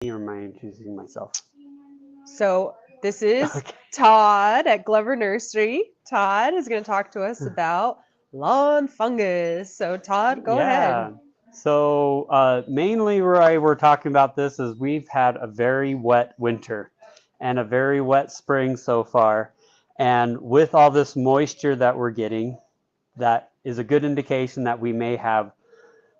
Or am I introducing myself? So this is Okay. Todd at Glover Nursery. Todd is going to talk to us about lawn fungus. So Todd, go ahead. Yeah. So mainly why we're talking about this is we've had a very wet winter and a very wet spring so far. And with all this moisture that we're getting, that is a good indication that we may have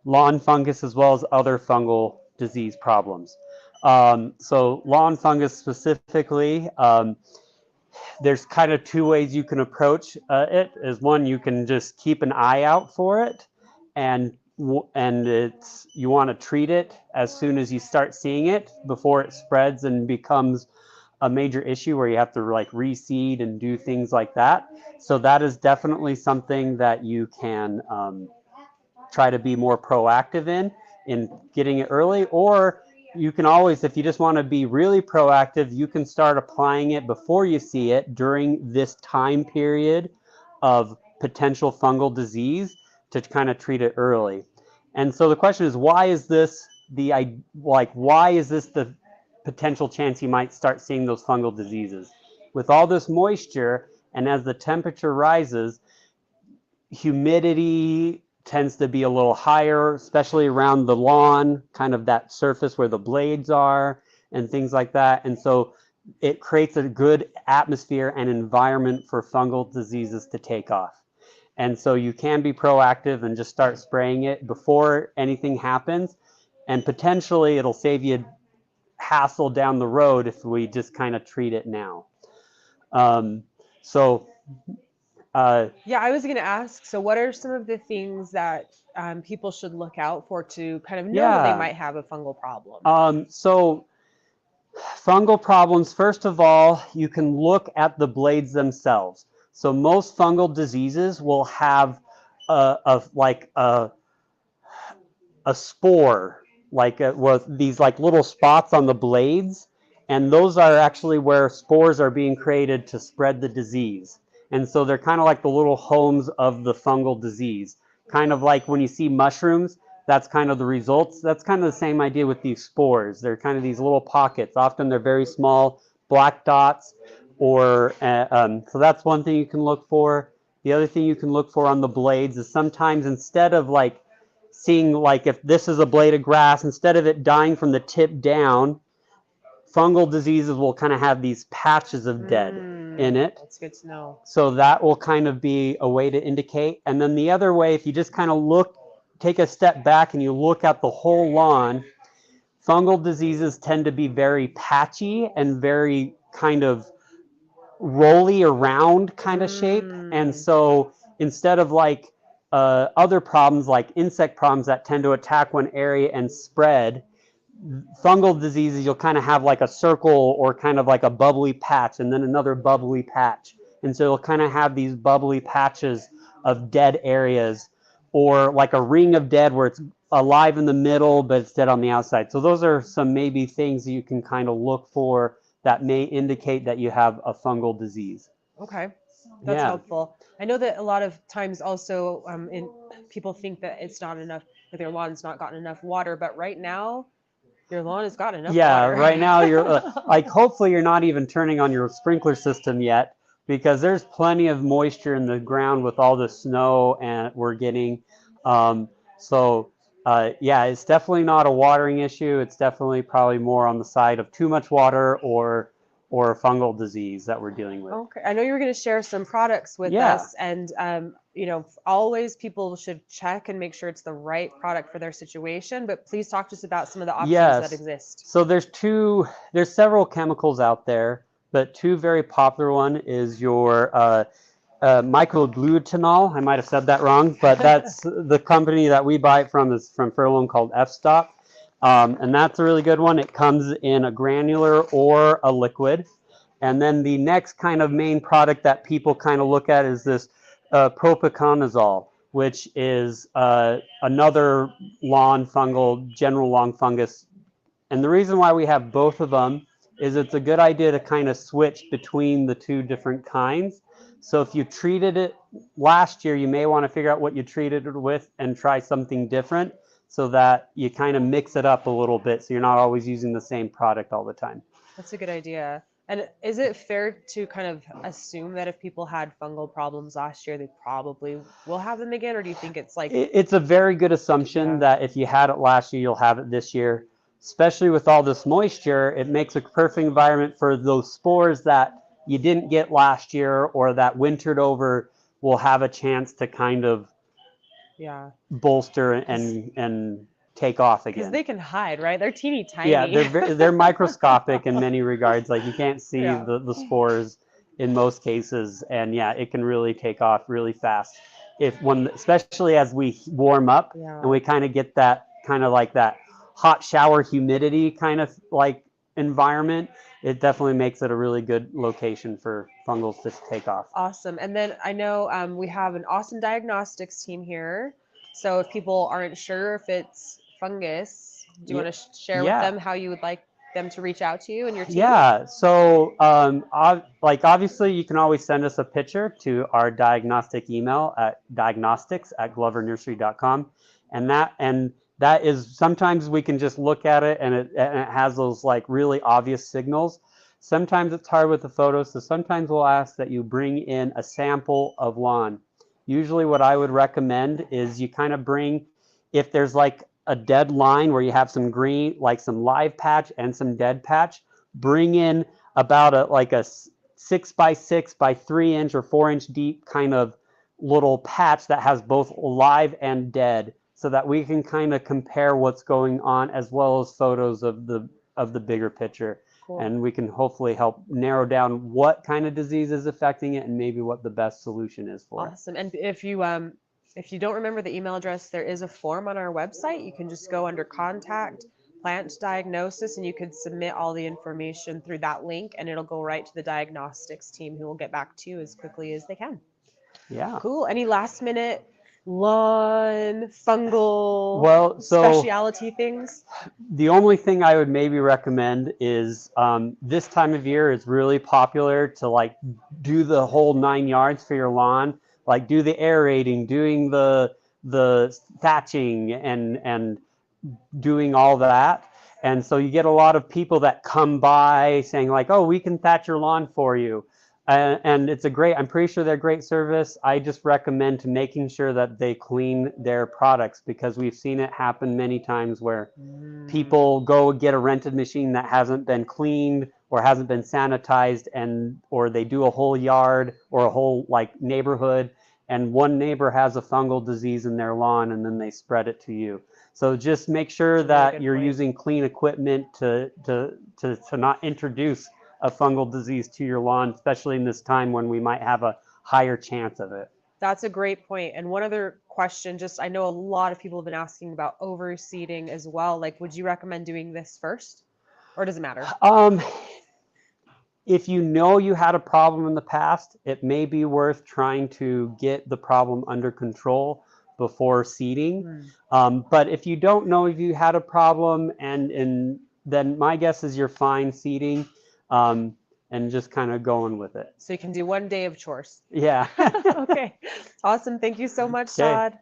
lawn fungus as well as other fungal disease problems. So lawn fungus specifically, there's kind of two ways you can approach it. Is one, you can just keep an eye out for it, and it's you want to treat it as soon as you start seeing it before it spreads and becomes a major issue where you have to like reseed and do things like that. So that is definitely something that you can try to be more proactive in getting it early. Or you can always, if you just want to be really proactive, you can start applying it before you see it during this time period of potential fungal disease to kind of treat it early. And so the question is, why is this why is this the potential chance you might start seeing those fungal diseases? With all this moisture and as the temperature rises, humidity tends to be a little higher, especially around the lawn, kind of that surface where the blades are and things like that. And so it creates a good atmosphere and environment for fungal diseases to take off. And so you can be proactive and just start spraying it before anything happens. And potentially it'll save you hassle down the road if we just kind of treat it now. Um, so uh, Yeah, I was going to ask. So, what are some of the things that people should look out for to kind of know that they yeah. might have a fungal problem? So fungal problems, first of all, you can look at the blades themselves. So most fungal diseases will have a spore, with these like little spots on the blades, and those are actually where spores are being created to spread the disease. And so they're kind of like the little homes of the fungal disease. Kind of like when you see mushrooms, that's kind of the results. That's kind of the same idea with these spores. They're kind of these little pockets. Often they're very small black dots, or so that's one thing you can look for. The other thing you can look for on the blades is sometimes instead of like seeing like if this is a blade of grass, instead of it dying from the tip down, fungal diseases will kind of have these patches of dead in it. That's good to know. So that will kind of be a way to indicate. And then the other way, if you just kind of look, take a step back and you look at the whole lawn, fungal diseases tend to be very patchy and very kind of rolly around kind of shape. And Mm. so instead of like other problems like insect problems that tend to attack one area and spread, fungal diseases, you'll kind of have like a circle or kind of like a bubbly patch and then another bubbly patch. And so you'll kind of have these bubbly patches of dead areas, or like a ring of dead where it's alive in the middle, but it's dead on the outside. So those are some maybe things you can kind of look for that may indicate that you have a fungal disease. Okay, that's Yeah. helpful. I know that a lot of times also in people think that it's not enough, that their lawn's not gotten enough water, but right now your lawn has got enough Yeah, water. right now you're like hopefully you're not even turning on your sprinkler system yet, because there's plenty of moisture in the ground with all the snow and we're getting. Um, so yeah, it's definitely not a watering issue. It's definitely probably more on the side of too much water or fungal disease that we're dealing with. Okay, I know you were going to share some products with Yeah. us, and always people should check and make sure it's the right product for their situation. But please talk to us about some of the options that Yes. exist. So there's several chemicals out there, but two very popular one is your microglutenol. I might have said that wrong, but that's the company that we buy it from is from Furlong called F-Stop. And that's a really good one. It comes in a granular or a liquid. And then the next kind of main product that people kind of look at is this propiconazole, which is another general lawn fungus. And the reason why we have both of them is it's a good idea to kind of switch between the two different kinds. So if you treated it last year, you may want to figure out what you treated it with and try something different. so that you kind of mix it up a little bit so you're not always using the same product all the time. That's a good idea. And is it fair to kind of assume that if people had fungal problems last year, they probably will have them again? Or do you think it's like, It's a very good assumption Yeah. that if you had it last year, you'll have it this year. Especially with all this moisture, it makes a perfect environment for those spores that you didn't get last year or that wintered over will have a chance to kind of yeah, bolster and take off because again. they can hide, right? They're teeny Yeah, tiny. they're microscopic in many regards. Like you can't see Yeah. the spores in most cases, and yeah, it can really take off really fast. Especially as we warm up Yeah. and we kind of get that kind of like that hot shower humidity kind of like environment, it definitely makes it a really good location for fungals to take off. Awesome. And then I know we have an awesome diagnostics team here. So if people aren't sure if it's fungus, do you Yeah, want to share with yeah. them how you would like them to reach out to you and your team? Yeah, so like obviously you can always send us a picture to our diagnostic email at diagnostics@gloverNursery.com, and that is sometimes we can just look at it and it has those like really obvious signals. Sometimes it's hard with the photos, so sometimes we'll ask that you bring in a sample of lawn. Usually what I would recommend is you kind of bring, if there's like a dead line where you have some green, like some live patch and some dead patch, bring in about a 6x6 by 3 inch or 4 inch deep kind of little patch that has both live and dead, so that we can kind of compare what's going on as well as photos of the bigger picture. Cool. And we can hopefully help narrow down what kind of disease is affecting it and maybe what the best solution is for it. Awesome. And if you don't remember the email address, there is a form on our website. You can just go under contact plant diagnosis and you can submit all the information through that link and it'll go right to the diagnostics team who will get back to you as quickly as they can. Yeah. Cool. Any last minute lawn fungal specialty things? The only thing I would maybe recommend is this time of year is really popular to like do the whole 9 yards for your lawn, like do the aerating, doing the thatching and doing all that. And so you get a lot of people that come by saying like, oh, we can thatch your lawn for you. And it's I'm pretty sure they're great service. I just recommend to making sure that they clean their products, because we've seen it happen many times where people go get a rented machine that hasn't been cleaned or hasn't been sanitized, or they do a whole yard or a whole like neighborhood, and one neighbor has a fungal disease in their lawn and then they spread it to you. So just make sure that you're using clean equipment to not introduce a fungal disease to your lawn, especially in this time when we might have a higher chance of it. That's a great point. And one other question, just I know a lot of people have been asking about overseeding as well. Like, would you recommend doing this first, or does it matter? If you know you had a problem in the past, it may be worth trying to get the problem under control before seeding. But if you don't know if you had a problem, and then my guess is you're fine seeding, and just kind of going with it. So you can do one day of chores. Yeah. Okay. Awesome. Thank you so much, Okay. Todd.